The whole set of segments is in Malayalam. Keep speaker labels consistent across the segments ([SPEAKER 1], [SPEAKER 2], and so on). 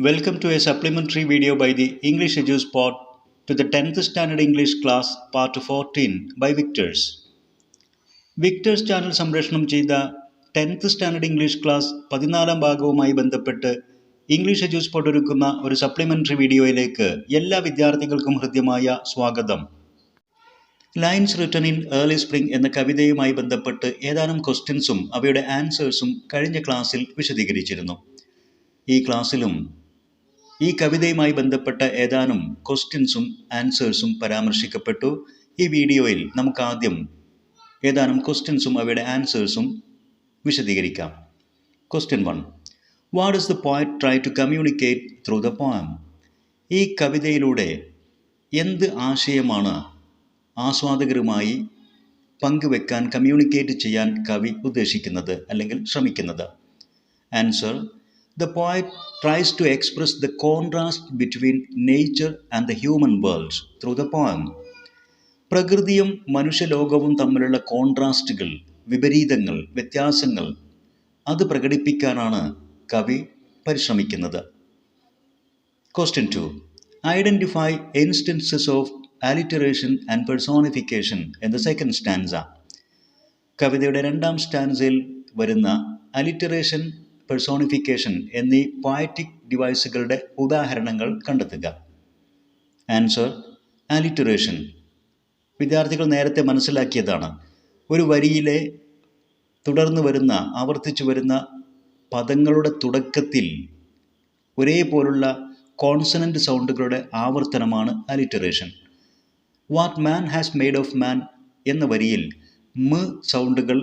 [SPEAKER 1] Welcome to a supplementary video by the English Edu-Pod to the 10th Standard English Class Part 14 by Victers. Victers channel സംപ്രേഷണം ചെയ്ത 10th സ്റ്റാൻഡേർഡ് ഇംഗ്ലീഷ് ക്ലാസ് 14-ാം ഭാഗവുമായി ബന്ധപ്പെട്ട് ഇംഗ്ലീഷ് എഡ്യൂസ്പോട്ട് ഒരുക്കുന്ന ഒരു സപ്ലിമെൻ്ററി വീഡിയോയിലേക്ക് എല്ലാ വിദ്യാർത്ഥികൾക്കും ഹൃദ്യമായ സ്വാഗതം. Lines written in early spring എന്ന കവിതയുമായി ബന്ധപ്പെട്ട് ഏതാനും ക്വസ്റ്റ്യൻസും അവയുടെ ആൻസേഴ്സും കഴിഞ്ഞ ക്ലാസ്സിൽ വിശദീകരിച്ചിരുന്നു. ഈ ക്ലാസ്സിലും ഈ കവിതയുമായി ബന്ധപ്പെട്ട ഏതാനും ക്വസ്റ്റ്യൻസും ആൻസേഴ്സും പരാമർശിക്കപ്പെട്ടു. ഈ വീഡിയോയിൽ നമുക്ക് ആദ്യം ഏതാനും ക്വസ്റ്റ്യൻസും അവയുടെ ആൻസേഴ്സും വിശദീകരിക്കാം. Question 1. What does the poet try to communicate through the poem? ഈ കവിതയിലൂടെ എന്ത് ആശയമാണ് ആസ്വാദകരുമായി പങ്കുവെക്കാൻ, കമ്മ്യൂണിക്കേറ്റ് ചെയ്യാൻ കവി ഉദ്ദേശിക്കുന്നത് അല്ലെങ്കിൽ ശ്രമിക്കുന്നത്? Answer: The poet tries to express the contrast between nature and the human world through the poem. പ്രകൃതിയും മനുഷ്യലോകവും തമ്മിലുള്ള കോൺട്രാസ്റ്റുകൾ, വിപരീതങ്ങൾ, വ്യത്യാസങ്ങൾ അത് പ്രകടിപ്പിക്കാനാണ് കവി പരിശ്രമിക്കുന്നത്. Question 2. Identify instances of alliteration and personification in the second stanza. കവിതയുടെ രണ്ടാം സ്റ്റാൻസയിൽ വരുന്ന അലിറ്ററേഷൻ, പെർസോണിഫിക്കേഷൻ എന്നീ പോയറ്റിക് ഡിവൈസുകളുടെ ഉദാഹരണങ്ങൾ കണ്ടെത്തുക. Answer: alliteration. വിദ്യാർത്ഥികൾ നേരത്തെ മനസ്സിലാക്കിയതാണ്. ഒരു വരിയിലെ തുടർന്ന് വരുന്ന, ആവർത്തിച്ചു വരുന്ന പദങ്ങളുടെ തുടക്കത്തിൽ ഒരേപോലുള്ള കോൺസണൻ്റ് സൗണ്ടുകളുടെ ആവർത്തനമാണ് alliteration. What man has made of man എന്ന വരിയിൽ മ സൗണ്ടുകൾ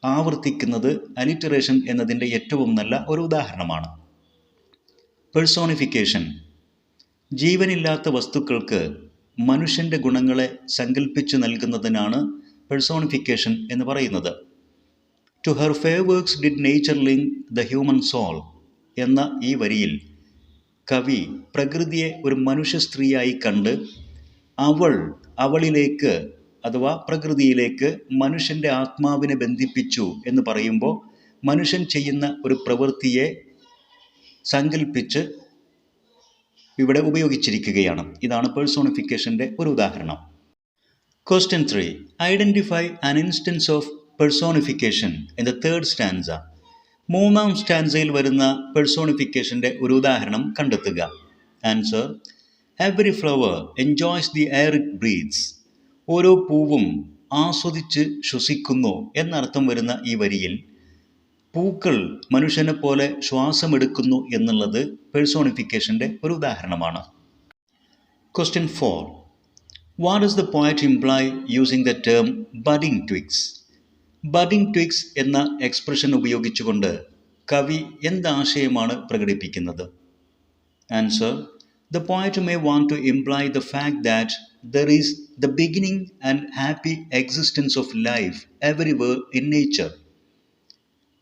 [SPEAKER 1] ആവർത്തിക്കുന്നത് അലിറ്ററേഷൻ എന്നതിൻ്റെ ഏറ്റവും നല്ല ഒരു ഉദാഹരണമാണ്. പെർസോണിഫിക്കേഷൻ. ജീവനില്ലാത്ത വസ്തുക്കൾക്ക് മനുഷ്യൻ്റെ ഗുണങ്ങളെ സങ്കല്പിച്ചു നൽകുന്നതിനാണ് പെർസോണിഫിക്കേഷൻ എന്ന് പറയുന്നത്. To her fair works did nature link the human soul എന്ന ഈ വരിയിൽ കവി പ്രകൃതിയെ ഒരു മനുഷ്യ സ്ത്രീയായി കണ്ട് അവളിലേക്ക് അഥവാ പ്രകൃതിയിലേക്ക് മനുഷ്യൻ്റെ ആത്മാവിനെ ബന്ധിപ്പിച്ചു എന്ന് പറയുമ്പോൾ മനുഷ്യൻ ചെയ്യുന്ന ഒരു പ്രവൃത്തിയെ സങ്കല്പിച്ച് ഇവിടെ ഉപയോഗിച്ചിരിക്കുകയാണ്. ഇതാണ് പേഴ്സോണിഫിക്കേഷൻ്റെ ഒരു ഉദാഹരണം. Question 3. Identify an instance of personification in the third stanza. മൂന്നാം സ്റ്റാൻസയിൽ വരുന്ന പേഴ്സോണിഫിക്കേഷൻ്റെ ഒരു ഉദാഹരണം കണ്ടെത്തുക. Answer: Every flower enjoys the air it breathes. ഓരോ പൂവും ആസ്വദിച്ച് ശ്വസിക്കുന്നു എന്നർത്ഥം വരുന്ന ഈ വരിയിൽ പൂക്കൾ മനുഷ്യനെ പോലെ ശ്വാസമെടുക്കുന്നു എന്നുള്ളത് പേഴ്സോണിഫിക്കേഷൻ്റെ ഒരു ഉദാഹരണമാണ്. Question 4. What does the poet imply using the term budding twigs? budding twigs എന്ന എക്സ്പ്രഷൻ ഉപയോഗിച്ചുകൊണ്ട് കവി എന്താശയമാണ് പ്രകടിപ്പിക്കുന്നത്? Answer: The poet may want to imply the fact that there is the beginning and happy existence of life everywhere in nature.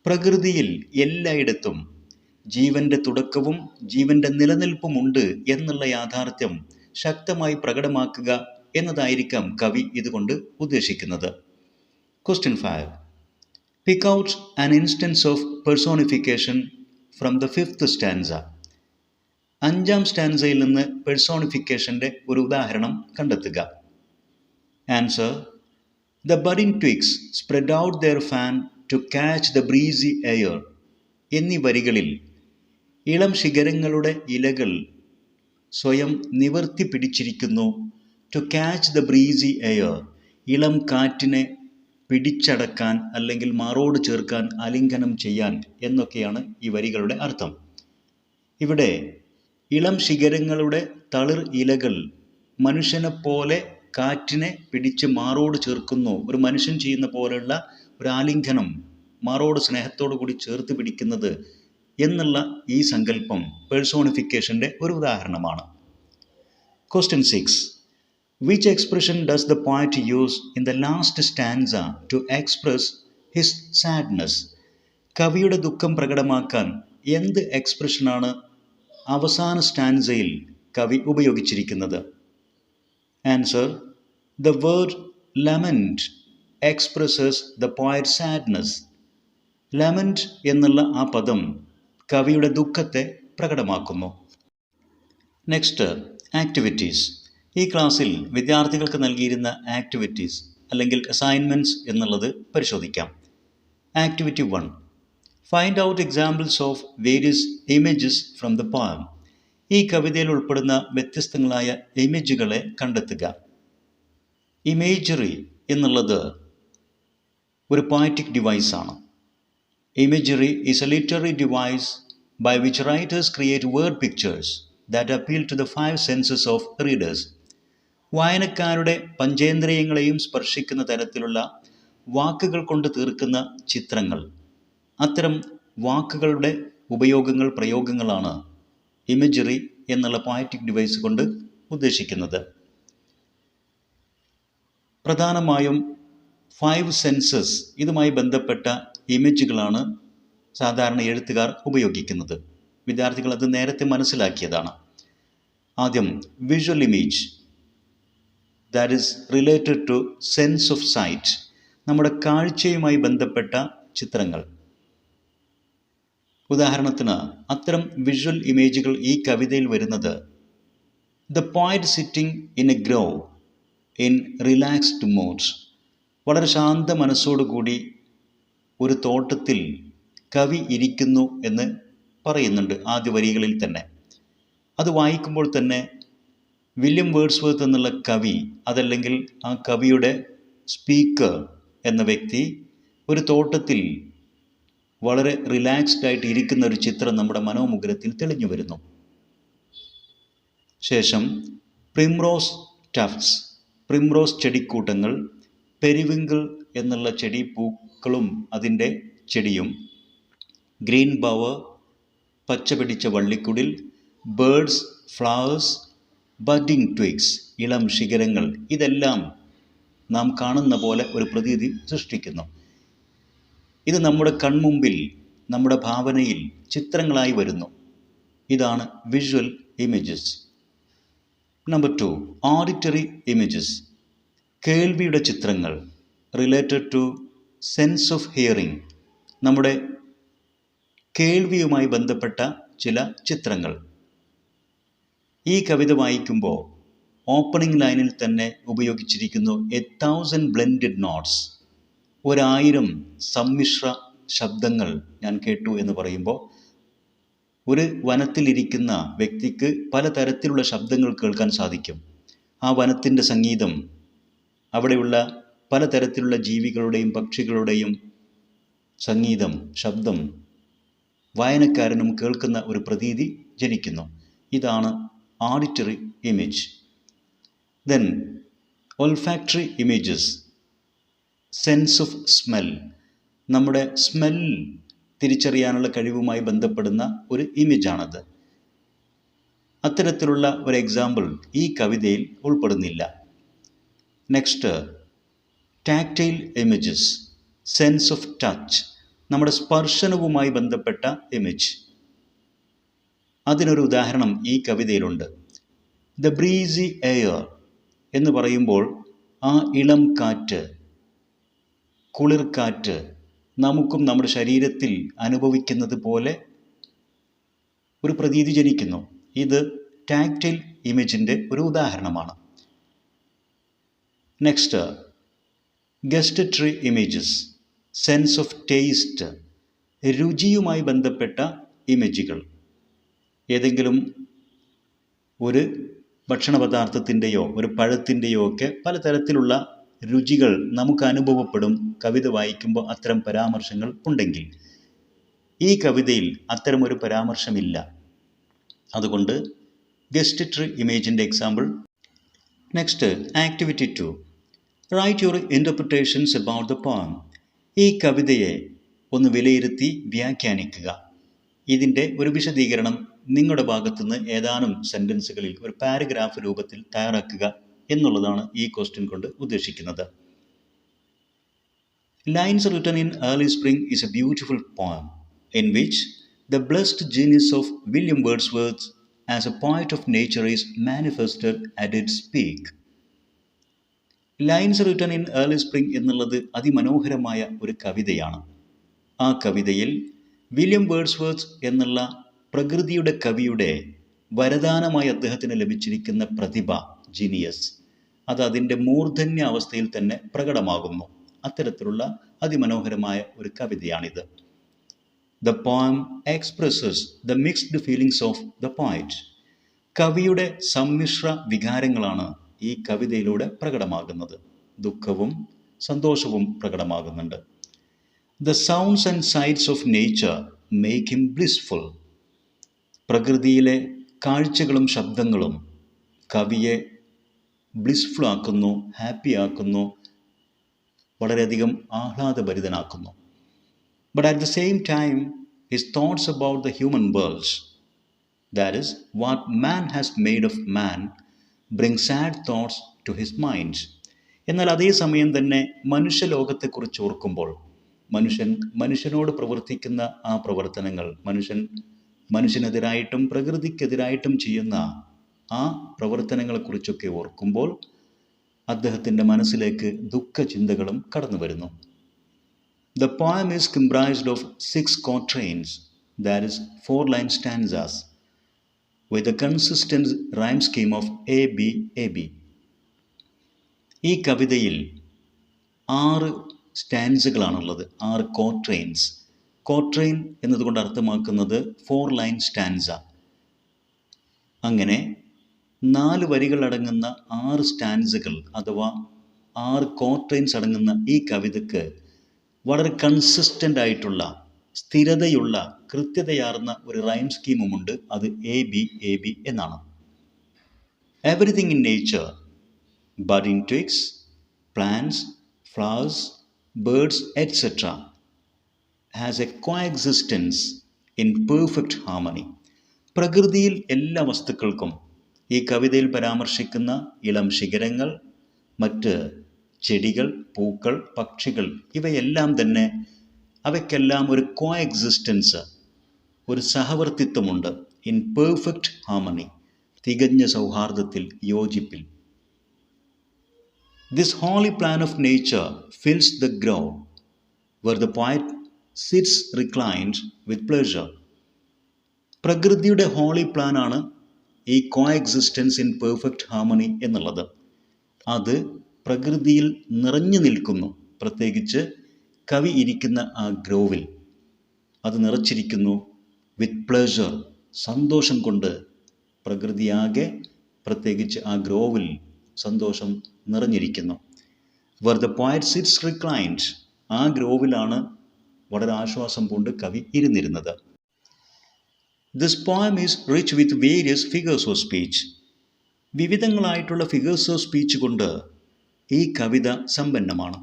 [SPEAKER 1] പ്രകൃതിയിൽ എല്ലായിടത്തും ജീവൻ്റെ തുടക്കവും ജീവൻ്റെ നിലനിൽപ്പുമുണ്ട് എന്നുള്ള യാഥാർത്ഥ്യം ശക്തമായി പ്രകടമാക്കുക എന്നതായിരിക്കാം കവി ഇതുകൊണ്ട് ഉദ്ദേശിക്കുന്നത്. Question 5. Pick out an instance of personification from the fifth stanza. അഞ്ചാം സ്റ്റാൻസയിൽ നിന്ന് പെർസോണിഫിക്കേഷൻ്റെ ഒരു ഉദാഹരണം കണ്ടെത്തുക. Answer: The budding twigs spread out their fan to catch the breezy air. എന്നീ വരികളിൽ ഇളം ശിഖരങ്ങളുടെ ഇലകൾ സ്വയം നിവർത്തി പിടിച്ചിരിക്കുന്നു. To catch the breezy air, ഇളം കാറ്റിനെ പിടിച്ചടക്കാൻ അല്ലെങ്കിൽ മാറോട് ചേർക്കാൻ, ആലിംഗനം ചെയ്യാൻ എന്നൊക്കെയാണ് ഈ വരികളുടെ അർത്ഥം. ഇവിടെ ഇളം ശിഖരങ്ങളുടെ തളിർ ഇലകൾ മനുഷ്യനെ പോലെ കാറ്റിനെ പിടിച്ച് മാറോട് ചേർക്കുന്നു. ഒരു മനുഷ്യൻ ചെയ്യുന്ന പോലെയുള്ള ഒരു ആലിംഗനം, മാറോട് സ്നേഹത്തോടു കൂടി ചേർത്ത് പിടിക്കുന്നത് എന്നുള്ള ഈ സങ്കല്പം പേഴ്സോണിഫിക്കേഷൻ്റെ ഒരു ഉദാഹരണമാണ്. Question 6. Which expression does the poet use in the last stanza to express his sadness? കവിയുടെ ദുഃഖം പ്രകടമാക്കാൻ എന്ത് എക്സ്പ്രഷനാണ് അവസാന സ്റ്റാൻസയിൽ കവി ഉപയോഗിച്ചിരിക്കുന്നത്? Answer: The word lament expresses the poet's sadness. lament എന്നുള്ള ആ പദം കവിയുടെ ദുഃഖത്തെ പ്രകടമാക്കുന്നു. Next, activities. ഈ ക്ലാസ്സിൽ വിദ്യാർത്ഥികൾക്ക് നൽകിയിരുന്ന ആക്ടിവിറ്റീസ് അല്ലെങ്കിൽ അസൈൻമെൻറ്റ്സ് എന്നുള്ളത് പരിശോധിക്കാം. Activity 1. Find out examples of various images from the poem. ഈ കവിതയിൽ ഉൾപ്പെടുന്ന വ്യത്യസ്തങ്ങളായ ഇമേജുകളെ കണ്ടെത്തുക. ഇമേജറി എന്നുള്ളത് ഒരു പോയറ്റിക് ഡിവൈസാണ്. Imagery is a literary device by which writers create word pictures that appeal to the five senses of readers. വായനക്കാരുടെ പഞ്ചേന്ദ്രിയങ്ങളെയും സ്പർശിക്കുന്ന തരത്തിലുള്ള വാക്കുകൾ കൊണ്ട് തീർക്കുന്ന ചിത്രങ്ങൾ. അത്തരം വാക്കുകളുടെ ഉപയോഗങ്ങൾ, പ്രയോഗങ്ങളാണ് ഇമേജറി എന്നുള്ള പോയറ്റിക് ഡിവൈസ് കൊണ്ട് ഉദ്ദേശിക്കുന്നത്. പ്രധാനമായും 5 സെൻസസ് ഇതുമായി ബന്ധപ്പെട്ട ഇമേജുകളാണ് സാധാരണ എഴുത്തുകാർ ഉപയോഗിക്കുന്നത്. വിദ്യാർത്ഥികൾ അത് നേരത്തെ മനസ്സിലാക്കിയതാണ്. ആദ്യം visual image, that is related to sense of sight. നമ്മുടെ കാഴ്ചയുമായി ബന്ധപ്പെട്ട ചിത്രങ്ങൾ. ഉദാഹരണത്തിന് അത്തരം വിഷ്വൽ ഇമേജുകൾ ഈ കവിതയിൽ വരുന്നത് the poet sitting in a grove in relaxed mood. വളരെ ശാന്ത മനസ്സോടുകൂടി ഒരു തോട്ടത്തിൽ കവി ഇരിക്കുന്നു എന്ന് പറയുന്നുണ്ട് ആദ്യ വരികളിൽ തന്നെ. അത് വായിക്കുമ്പോൾ തന്നെ വില്യം വേർഡ്സ്വർത്ത് എന്നുള്ള കവി, അതല്ലെങ്കിൽ ആ കവിയുടെ സ്പീക്കർ എന്ന വ്യക്തി ഒരു തോട്ടത്തിൽ വളരെ റിലാക്സ്ഡ് ആയിട്ട് ഇരിക്കുന്ന ഒരു ചിത്രം നമ്മുടെ മനോമുഗ്രത്തിൽ തെളിഞ്ഞു വരുന്നു. ശേഷം പ്രിംറോസ് ടഫ്റ്റ്സ്, പ്രിംറോസ് ചെടിക്കൂട്ടങ്ങൾ, പെരിവിങ്കിൾ എന്നുള്ള ചെടി, പൂക്കളും അതിൻ്റെ ചെടിയും, ഗ്രീൻ ബവർ പച്ച പിടിച്ച വള്ളിക്കുടിൽ, ബേർഡ്സ്, ഫ്ലവേഴ്സ്, ബഡിംഗ് ട്വിഗ്സ് ഇളം ശിഖരങ്ങൾ, ഇതെല്ലാം നാം കാണുന്ന പോലെ ഒരു പ്രതീതി സൃഷ്ടിക്കുന്നു. ഇത് നമ്മുടെ കൺമുമ്പിൽ, നമ്മുടെ ഭാവനയിൽ ചിത്രങ്ങളായി വരുന്നു. ഇതാണ് visual images. Number 2, auditory images. കേൾവിയുടെ ചിത്രങ്ങൾ, related to sense of hearing. നമ്മുടെ കേൾവിയുമായി ബന്ധപ്പെട്ട ചില ചിത്രങ്ങൾ. ഈ കവിത വായിക്കുമ്പോൾ ഓപ്പണിംഗ് ലൈനിൽ തന്നെ ഉപയോഗിച്ചിരിക്കുന്നു 1000 ബ്ലെൻഡഡ് നോട്ട്സ്. 1000 സമ്മിശ്ര ശബ്ദങ്ങൾ ഞാൻ കേട്ടു എന്ന് പറയുമ്പോൾ ഒരു വനത്തിലിരിക്കുന്ന വ്യക്തിക്ക് പലതരത്തിലുള്ള ശബ്ദങ്ങൾ കേൾക്കാൻ സാധിക്കും. ആ വനത്തിൻ്റെ സംഗീതം, അവിടെയുള്ള പലതരത്തിലുള്ള ജീവികളുടെയും പക്ഷികളുടെയും സംഗീതം, ശബ്ദം വായനക്കാരനും കേൾക്കുന്ന ഒരു പ്രതീതി ജനിക്കുന്നു. ഇതാണ് auditory image. Then olfactory images, sense of smell. നമ്മുടെ സ്മെൽ തിരിച്ചറിയാനുള്ള കഴിവുമായി ബന്ധപ്പെടുന്ന ഒരു ഇമേജാണത്. അത്തരത്തിലുള്ള ഒരു എക്സാമ്പിൾ ഈ കവിതയിൽ ഉൾപ്പെടുന്നില്ല. Next, tactile images, sense of touch. നമ്മുടെ സ്പർശനവുമായി ബന്ധപ്പെട്ട ഇമേജ്. അതിനൊരു ഉദാഹരണം ഈ കവിതയിലുണ്ട്. ദ ബ്രീസി എയർ എന്ന് പറയുമ്പോൾ ആ ഇളം കാറ്റ്, കുളിർക്കാറ്റ് നമുക്കും നമ്മുടെ ശരീരത്തിൽ അനുഭവിക്കുന്നത് പോലെ ഒരു പ്രതീതി ജനിക്കുന്നു. ഇത് ടാക്ടൈൽ ഇമേജിൻ്റെ ഒരു ഉദാഹരണമാണ്. Next, gustatory images, sense of taste. രുചിയുമായി ബന്ധപ്പെട്ട ഇമേജുകൾ. ഏതെങ്കിലും ഒരു ഭക്ഷണപദാർത്ഥത്തിൻ്റെയോ ഒരു പഴത്തിൻ്റെയോ ഒക്കെ പലതരത്തിലുള്ള രുചികൾ നമുക്ക് അനുഭവപ്പെടും കവിത വായിക്കുമ്പോൾ അത്തരം പരാമർശങ്ങൾ ഉണ്ടെങ്കിൽ. ഈ കവിതയിൽ അത്തരമൊരു പരാമർശമില്ല. അതുകൊണ്ട് ഗസ്റ്ററ്ററി ഇമേജിൻ്റെ example. Next, activity 2. Write your interpretations about the poem. ഈ കവിതയെ ഒന്ന് വിലയിരുത്തി വ്യാഖ്യാനിക്കുക. ഇതിൻ്റെ ഒരു വിശദീകരണം നിങ്ങളുടെ ഭാഗത്തുനിന്ന് ഏതാനും സെൻറ്റൻസുകളിൽ ഒരു പാരഗ്രാഫ് രൂപത്തിൽ തയ്യാറാക്കുക എന്നുള്ളതാണ് ഈ ക്വസ്റ്റ്യൻ കൊണ്ട് ഉദ്ദേശിക്കുന്നത്. Lines written in early spring is A beautiful poem in which the blessed genius of William Wordsworth as A poet of nature is manifested at its peak. Lines written in early spring എന്നുള്ളത് അതിമനോഹരമായ ഒരു കവിതയാണ്. ആ കവിതയിൽ വില്യം വേർഡ്സ്വർത്ത് എന്നുള്ള പ്രകൃതിയുടെ കവിയുടെ വരദാനമായി അദ്ദേഹത്തിന് ലഭിച്ചിരിക്കുന്ന പ്രതിഭ, ജീനിയസ്, അത് അതിൻ്റെ മൂർധന്യ അവസ്ഥയിൽ തന്നെ പ്രകടമാകുന്നു. അത്തരത്തിലുള്ള അതിമനോഹരമായ ഒരു കവിതയാണിത്. The poem expresses the mixed feelings of the poet. കവിയുടെ സമ്മിശ്ര വികാരങ്ങളാണ് ഈ കവിതയിലൂടെ പ്രകടമാകുന്നത്. ദുഃഖവും സന്തോഷവും പ്രകടമാകുന്നുണ്ട്. The sounds and sights of nature make him blissful. പ്രകൃതിയിലെ കാഴ്ചകളും ശബ്ദങ്ങളും കവിയെ ബ്ലിസ്ഫുൾ ആക്കുന്നു, ഹാപ്പി ആക്കുന്നു, വളരെയധികം ആഹ്ലാദഭരിതനാക്കുന്നു. But at the same time, his thoughts about the human world, that is, what man has made of man, bring sad thoughts to his mind. എന്നാൽ അതേസമയം തന്നെ മനുഷ്യലോകത്തെക്കുറിച്ച് ഓർക്കുമ്പോൾ മനുഷ്യനോട് പ്രവർത്തിക്കുന്ന ആ പ്രവർത്തനങ്ങൾ, മനുഷ്യനെതിരായിട്ടും പ്രകൃതിക്കെതിരായിട്ടും ചെയ്യുന്ന ആ പ്രവർത്തനങ്ങളെക്കുറിച്ചൊക്കെ ഓർക്കുമ്പോൾ അദ്ദേഹത്തിൻ്റെ മനസ്സിലേക്ക് ദുഃഖചിന്തകളും കടന്നു വരുന്നു. The poem is comprised of 6 quatrains, that is 4-line stanzas, with a consistent rhyme scheme of A, B, A, B. ഈ കവിതയിൽ 6 സ്റ്റാൻസുകളാണുള്ളത്, 6 quatrains. ക്വാട്രെയിൻ എന്നതുകൊണ്ട് അർത്ഥമാക്കുന്നത് 4-line stanza. അങ്ങനെ 4 വരികൾ അടങ്ങുന്ന 6 സ്റ്റാൻസുകൾ അഥവാ 6 ക്വാട്രെയിൻസ് അടങ്ങുന്ന ഈ കവിതയ്ക്ക് വളരെ കൺസിസ്റ്റൻ്റ് ആയിട്ടുള്ള, സ്ഥിരതയുള്ള, കൃത്യതയാർന്ന ഒരു റൈം സ്കീമുമുണ്ട്. അത് എ ബി എ ബി എന്നാണ്. Everything in nature, budding twigs, plants, flowers, birds, etc. has a coexistence in perfect harmony. പ്രകൃതിയിൽ എല്ലാ വസ്തുക്കൾക്കും, ഈ കവിതയിൽ പരാമർശിക്കുന്ന ഇളം ശിഖരങ്ങൾ, മറ്റ് ചെടികൾ, പൂക്കൾ, പക്ഷികൾ, ഇവയെല്ലാം തന്നെ അവയ്ക്കെല്ലാം ഒരു കോഎക്സിസ്റ്റൻസ്, ഒരു സഹവർത്തിത്വമുണ്ട്. ഇൻ പെർഫെക്റ്റ് ഹാർമണി, തികഞ്ഞ സൗഹാർദ്ദത്തിൽ, യോജിപ്പിൽ. This holy plan of nature fills the grove where the poet sits reclined with pleasure. പ്രകൃതിയുടെ ഹോളി പ്ലാനാണ് ഈ കോഎക്സിസ്റ്റൻസ് ഇൻ പെർഫെക്റ്റ് ഹാർമണി എന്നുള്ളത്. അത് പ്രകൃതിയിൽ നിറഞ്ഞു നിൽക്കുന്നു. പ്രത്യേകിച്ച് കവി ഇരിക്കുന്ന ആ ഗ്രോവിൽ അത് നിറച്ചിരിക്കുന്നു. വിത്ത് പ്ലഷർ, സന്തോഷം കൊണ്ട് പ്രകൃതിയാകെ, പ്രത്യേകിച്ച് ആ ഗ്രോവിൽ സന്തോഷം നിറഞ്ഞിരിക്കുന്നു. Where the poet sits reclined, ആ ഗ്രോവിലാണ് വളരെ ആശ്വാസം കൊണ്ട് കവി ഇരുന്നിരുന്നത്. This poem is rich with various figures of speech. വിവിധങ്ങളായിട്ടുള്ള ഫിഗേഴ്സ് ഓഫ് സ്പീച്ച് കൊണ്ട് ഈ കവിത സമ്പന്നമാണ്.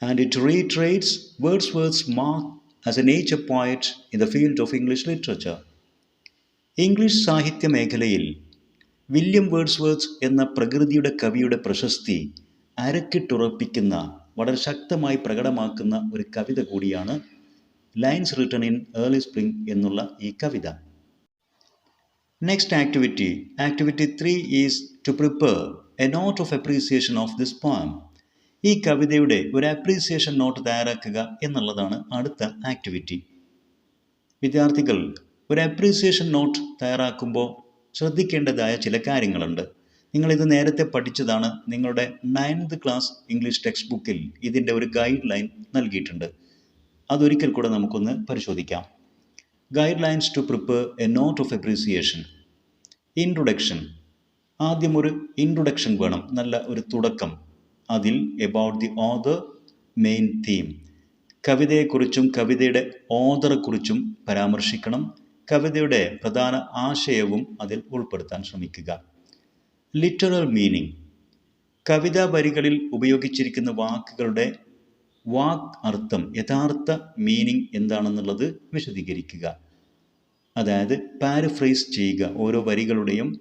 [SPEAKER 1] And it reiterates Wordsworth's mark as a nature poet in the field of English literature. English സാഹിത്യ മേഖലയിൽ വില്യം വേർഡ്സ്വർത്ത് എന്ന പ്രകൃതിയുടെ കവിയുടെ പ്രശസ്തി അരക്കിട്ടുറപ്പിക്കുന്ന, വളരെ ശക്തമായി പ്രകടമാക്കുന്ന ഒരു കവിത കൂടിയാണ് lines written in early spring എന്നുള്ള ഈ കവിത. Next activity 3 is to prepare a note of appreciation of this poem. ഈ കവിതയുടെ ഒരു അപ്രീസിയേഷൻ നോട്ട് തയ്യാറാക്കുക എന്നുള്ളതാണ് അടുത്ത ആക്ടിവിറ്റി. വിദ്യാർത്ഥികൾ ഒരു അപ്രീസിയേഷൻ നോട്ട് തയ്യാറാക്കുമ്പോൾ ശ്രദ്ധിക്കേണ്ടതായ ചില കാര്യങ്ങളുണ്ട്. നിങ്ങളിത് നേരത്തെ പഠിച്ചതാണ്. നിങ്ങളുടെ 9th ക്ലാസ് ഇംഗ്ലീഷ് ടെക്സ്റ്റ് ബുക്കിൽ ഇതിൻ്റെ ഒരു ഗൈഡ് ലൈൻ നൽകിയിട്ടുണ്ട്. അതൊരിക്കൽ കൂടെ നമുക്കൊന്ന് പരിശോധിക്കാം. Guidelines to prepare a note of appreciation. Introduction. ആദ്യം ഒരു ഇൻട്രൊഡക്ഷൻ വേണം, നല്ല ഒരു തുടക്കം. അതിൽ about the author, main theme, കവിതയെക്കുറിച്ചും കവിതയുടെ ഓഥറെക്കുറിച്ചും പരാമർശിക്കണം. കവിതയുടെ പ്രധാന ആശയവും അതിൽ ഉൾപ്പെടുത്താൻ ശ്രമിക്കുക. Literal meaning. കവിതാ വരികളിൽ ഉപയോഗിച്ചിരിക്കുന്ന വാക്കുകളുടെ അർത്ഥം, യഥാർത്ഥ മീനിങ് എന്താണെന്നുള്ളത് വിശദീകരിക്കുക. അതായത് പാരഫ്രേസ് ചെയ്യുക ഓരോ വരികളുടെയും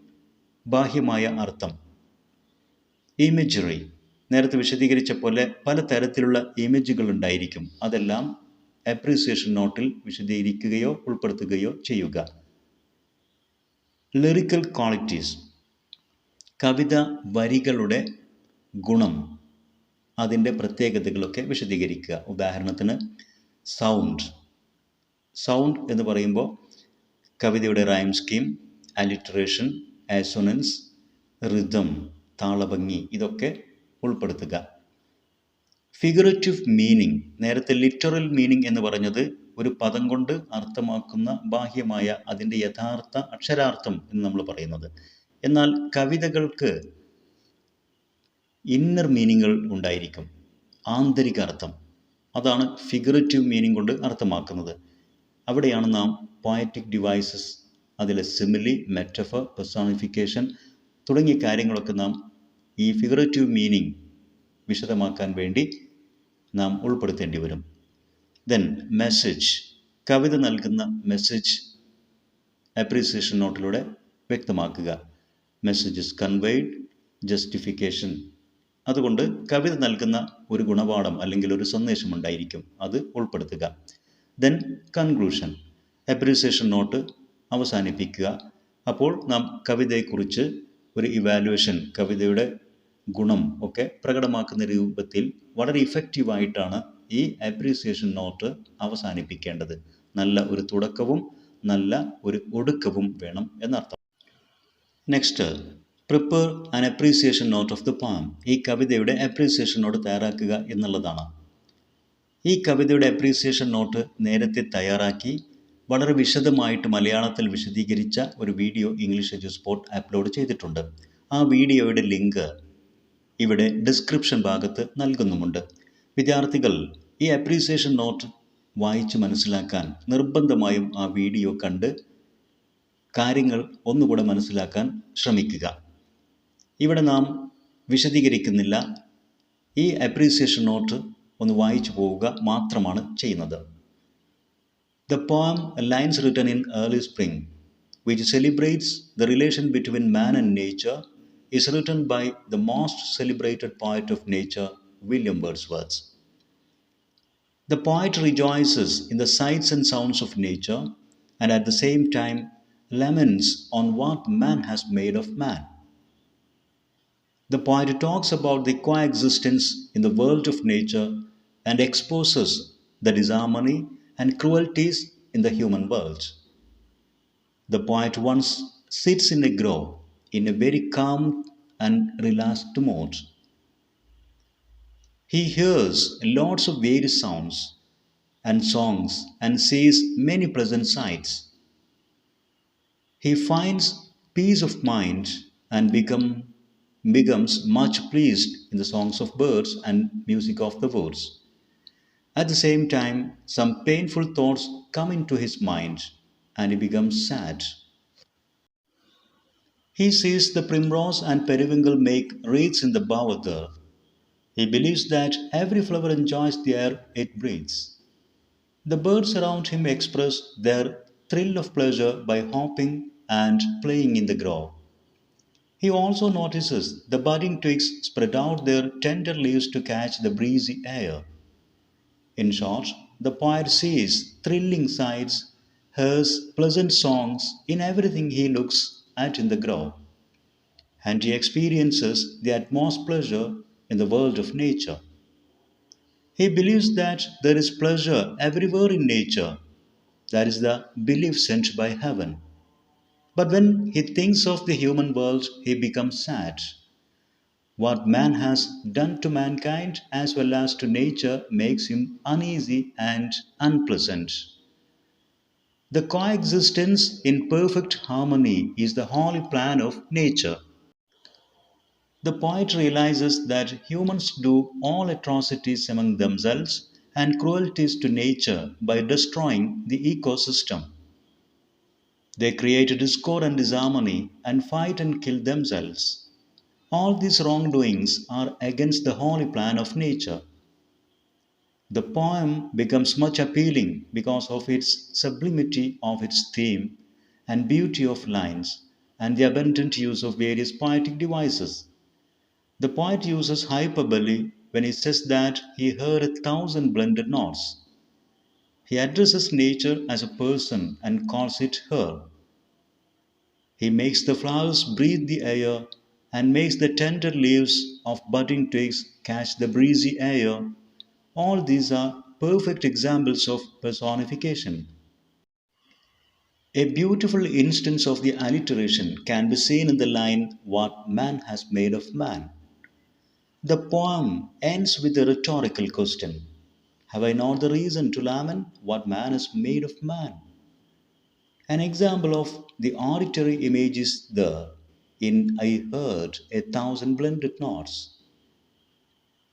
[SPEAKER 1] ബാഹ്യമായ അർത്ഥം. ഇമേജറി. നേരത്തെ വിശദീകരിച്ച പോലെ പലതരത്തിലുള്ള ഇമേജുകൾ ഉണ്ടായിരിക്കും. അതെല്ലാം അപ്രീസിയേഷൻ നോട്ടിൽ വിശദീകരിക്കുകയോ ഉൾപ്പെടുത്തുകയോ ചെയ്യുക. Lyrical qualities. കവിത വരികളുടെ ഗുണം, അതിൻ്റെ പ്രത്യേകതകളൊക്കെ വിശദീകരിക്കുക. ഉദാഹരണത്തിന് സൗണ്ട് എന്ന് പറയുമ്പോൾ കവിതയുടെ റൈം സ്കീം, അലിറ്ററേഷൻ, ആസൊനൻസ്, റിതം, താളഭംഗി ഇതൊക്കെ ഉൾപ്പെടുത്തുക. ഫിഗറേറ്റീവ് മീനിങ്, നേരത്തെ ലിറ്ററൽ മീനിങ് എന്ന് പറഞ്ഞത് ഒരു പദം കൊണ്ട് അർത്ഥമാക്കുന്ന ബാഹ്യമായ അതിൻ്റെ യഥാർത്ഥ അക്ഷരാർത്ഥം എന്ന് നമ്മൾ പറയുന്നത്. എന്നാൽ കവിതകൾക്ക് ഇന്നർ മീനിങ്ങുകൾ ഉണ്ടായിരിക്കും, ആന്തരിക അർത്ഥം. അതാണ് ഫിഗറേറ്റീവ് മീനിങ് കൊണ്ട് അർത്ഥമാക്കുന്നത്. അവിടെയാണ് നാം പോയറ്റിക് ഡിവൈസസ്, അതിലെ സിമിലി, മെറ്റഫർ, പെർസോണിഫിക്കേഷൻ തുടങ്ങിയ കാര്യങ്ങളൊക്കെ നാം ഈ ഫിഗറേറ്റീവ് മീനിങ് വിശദമാക്കാൻ വേണ്ടി നാം ഉൾപ്പെടുത്തേണ്ടി വരും. ദെൻ മെസ്സേജ്, കവിത നൽകുന്ന മെസ്സേജ് അപ്രീസിയേഷൻ നോട്ടിലൂടെ വ്യക്തമാക്കുക. Message is conveyed, justification. അതുകൊണ്ട് കവിത നൽകുന്ന ഒരു ഗുണപാഠം അല്ലെങ്കിൽ ഒരു സന്ദേശം ഉണ്ടായിരിക്കും, അത് ഉൾപ്പെടുത്തുക. ദെൻ കൺക്ലൂഷൻ, അപ്രീസിയേഷൻ നോട്ട് അവസാനിപ്പിക്കുക. അപ്പോൾ നാം കവിതയെക്കുറിച്ച് ഒരു ഇവാലുവേഷൻ, കവിതയുടെ ഗുണം ഒക്കെ പ്രകടമാക്കുന്ന രൂപത്തിൽ വളരെ ഇഫക്റ്റീവായിട്ടാണ് ഈ അപ്രീസിയേഷൻ നോട്ട് അവസാനിപ്പിക്കേണ്ടത്. നല്ല ഒരു തുടക്കവും നല്ല ഒരു ഒടുക്കവും വേണം എന്നർത്ഥം. Next, prepare an appreciation note of the poem. ഈ കവിതയുടെ അപ്രീസിയേഷൻ നോട്ട് തയ്യാറാക്കുക എന്നുള്ളതാണ്. ഈ കവിതയുടെ അപ്രീസിയേഷൻ നോട്ട് നേരത്തെ തയ്യാറാക്കി വളരെ വിശദമായിട്ട് മലയാളത്തിൽ വിശദീകരിച്ച ഒരു video English edu spot upload ചെയ്തിട്ടുണ്ട്. ആ വീഡിയോയുടെ ലിങ്ക് ഇവിടെ ഡിസ്ക്രിപ്ഷൻ ഭാഗത്ത് നൽകുന്നുമുണ്ട്. വിദ്യാർത്ഥികൾ ഈ അപ്രീസിയേഷൻ നോട്ട് വായിച്ച് മനസ്സിലാക്കാൻ നിർബന്ധമായും ആ വീഡിയോ കണ്ട് കാര്യങ്ങൾ ഒന്നുകൂടെ മനസ്സിലാക്കാൻ ശ്രമിക്കുക. ഇവിടെ നാം വിശദീകരിക്കുന്നില്ല, ഈ അപ്രീസിയേഷൻ നോട്ട് ഒന്ന് വായിച്ചു പോവുക മാത്രമാണ് ചെയ്യുന്നത്. The poem Lines Written in Early Spring, which celebrates the relation between man and nature, is written by the most celebrated poet of nature, William Wordsworth. The poet rejoices in the sights and sounds of nature and at the same time laments on what man has made of man. The poet talks about the coexistence in the world of nature and exposes the disharmony and cruelties in the human world. The poet once sits in a grove in a very calm and relaxed mood. He hears lots of various sounds and songs and sees many pleasant sights. He finds peace of mind and becomes much pleased in the songs of birds and music of the woods. At the same time, some painful thoughts come into his mind and he becomes sad. He sees the primrose and periwinkle make wreaths in the bough of the earth. He believes that every flower enjoys the air it breathes. The birds around him express their thrill of pleasure by hopping and playing in the grove. He also notices the budding twigs spread out their tender leaves to catch the breezy air. In short, the poet sees thrilling sights, hears pleasant songs in everything he looks at in the grove, and he experiences the utmost pleasure in the world of nature. He believes that there is pleasure everywhere in nature. That is the belief sent by heaven. But when he thinks of the human world, he becomes sad. What man has done to mankind as well as to nature makes him uneasy and unpleasant. The coexistence in perfect harmony is the holy plan of nature. The poet realizes that humans do all atrocities among themselves and cruelties to nature by destroying the ecosystem. They create discord and disharmony and fight and kill themselves. All these wrongdoings are against the holy plan of nature. The poem becomes much appealing because of its sublimity of its theme and beauty of lines and the abundant use of various poetic devices. The poet uses hyperbole when he says that he heard 1,000 blended notes. He addresses nature as a person and calls it her. He makes the flowers breathe the air and makes the tender leaves of budding twigs catch the breezy air. All these are perfect examples of personification. A beautiful instance of the alliteration can be seen in the line, "What man has made of man." The poem ends with a rhetorical question: "Have I not the reason to lament what man has made of man?" An example of the auditory image is there in "I heard a thousand blended notes."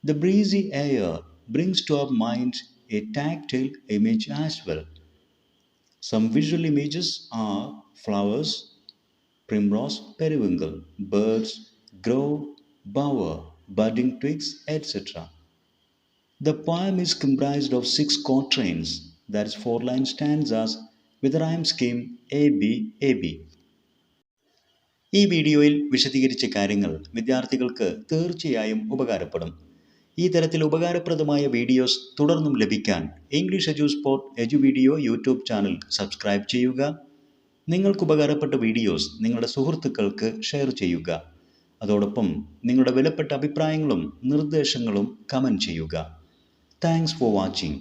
[SPEAKER 1] The breezy air brings to our mind a tactile image as well. Some visual images are flowers, primrose, periwinkle, birds, grove, bower, budding twigs, etc. The poem is comprised of 6 quatrains, that is 4-line stanzas with a rhyme scheme A B A B. ഈ വീഡിയോയിൽ വിശദീകരിച്ച കാര്യങ്ങൾ വിദ്യാർത്ഥികൾക്ക് തീർച്ചയായും ഉപകാരപ്പെടും. ഈ തരത്തിൽ ഉപകാരപ്രദമായ വീഡിയോസ് തുടർന്നും ലഭിക്കാൻ English Edu Spot Edu Video YouTube channel subscribe ചെയ്യുക. നിങ്ങൾക്ക് ഉപകാരപ്പെട്ട വീഡിയോസ് നിങ്ങളുടെ സുഹൃത്തുക്കൾക്ക് ഷെയർ ചെയ്യുക. അതോടൊപ്പം നിങ്ങളുടെ വിലപ്പെട്ട അഭിപ്രായങ്ങളും നിർദ്ദേശങ്ങളും കമൻറ്റ് ചെയ്യുക. Thanks for watching.